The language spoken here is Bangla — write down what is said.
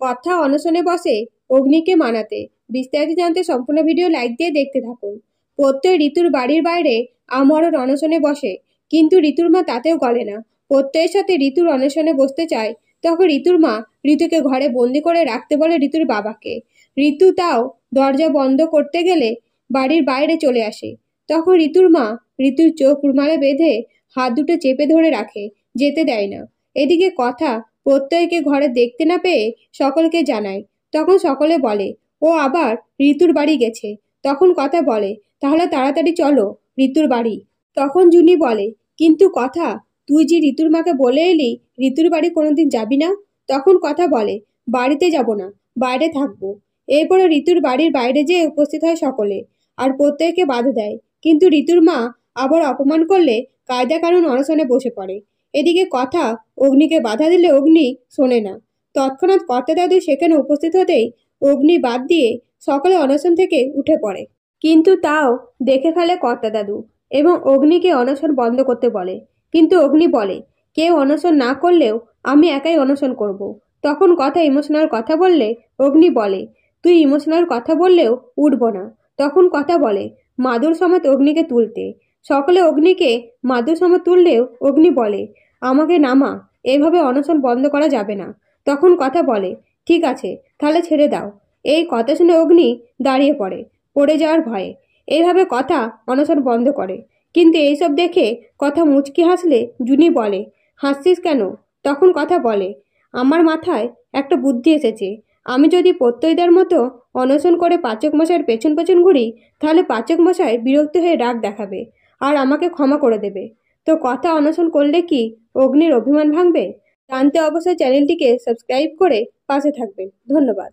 কথা অনশনে বসে অগ্নিকে মানাতে। বিস্তারিত জানতে সম্পূর্ণ ভিডিও লাইক দিয়ে দেখতে থাকুন। প্রত্যয় ঋতুর বাড়ির বাইরে আমরণ অনশনে বসে, কিন্তু ঋতুর মা তাতেও গলে না। প্রত্যয়ের সাথে ঋতুর অনশনে বসতে চায়, তখন ঋতুর মা ঋতুকে ঘরে বন্দি করে রাখতে বলে ঋতুর বাবাকে। ঋতু তাও দরজা বন্ধ করতে গেলে বাড়ির বাইরে চলে আসে। তখন ঋতুর মা ঋতুর চোখ রুমালে বেঁধে হাত দুটো চেপে ধরে রাখে, যেতে দেয় না। এদিকে কথা প্রত্যয়কে ঘরে দেখতে না পেয়ে সকলকে জানায়। তখন সকলে বলে ও আবার ঋতুর বাড়ি গেছে। তখন কথা বলে তাহলে তাড়াতাড়ি চলো ঋতুর বাড়ি। তখন জুনি বলে কিন্তু কথা, তুই যে ঋতুর মাকে বলে এলি ঋতুর বাড়ি কোনোদিন যাবি না। তখন কথা বলে বাড়িতে যাব না, বাইরে থাকবো। এরপরে ঋতুর বাড়ির বাইরে যেয়ে উপস্থিত হয় সকলে, আর প্রত্যেককে বাধা দেয়। কিন্তু ঋতুর মা আবার অপমান করলে কায়দা কানুন অনশনে বসে পড়ে। এদিকে কথা অগ্নিকে বাধা দিলে অগ্নি শোনে না। তৎক্ষণাৎ কর্তা দাদু সেখানে উপস্থিত হতেই অগ্নি বাদ দিয়ে সকলে অনশন থেকে উঠে পড়ে। কিন্তু তাও দেখে ফেলে কর্তা দাদু এবং অগ্নিকে অনশন বন্ধ করতে বলে। কিন্তু অগ্নি বলে কেউ অনশন না করলেও আমি একাই অনশন করব। তখন কথা ইমোশনাল কথা বললে অগ্নি বলে তুই ইমোশনাল কথা বললেও উঠব না। তখন কথা বলে মাদুর সমেত অগ্নিকে তুলতে। সকলে অগ্নিকে মাদুর সমেত তুললেও অগ্নি বলে আমাকে নামা, এভাবে অনশন বন্ধ করা যাবে না। তখন কথা বলে ঠিক আছে, তাহলে ছেড়ে দাও। এই কথা শুনে অগ্নি দাঁড়িয়ে পড়ে যাওয়ার ভয়ে। এইভাবে কথা অনশন বন্ধ করে। কিন্তু এইসব দেখে কথা মুচকি হাসলে জুনি বলে হাসছিস কেন? তখন কথা বলে আমার মাথায় একটা বুদ্ধি এসেছে। আমি যদি প্রত্যয়দার মতো অনশন করে পাচক মশাইয়ের পেছন পেছন ঘুরি, তাহলে পাচক মশাই বিরক্ত হয়ে রাগ দেখাবে আর আমাকে ক্ষমা করে দেবে। তো কথা অনশন করলে কি অগ্নির অভিমান ভাঙবে? জানতে অবশ্যই চ্যানেলটিকে সাবস্ক্রাইব করে পাশে থাকবেন। ধন্যবাদ।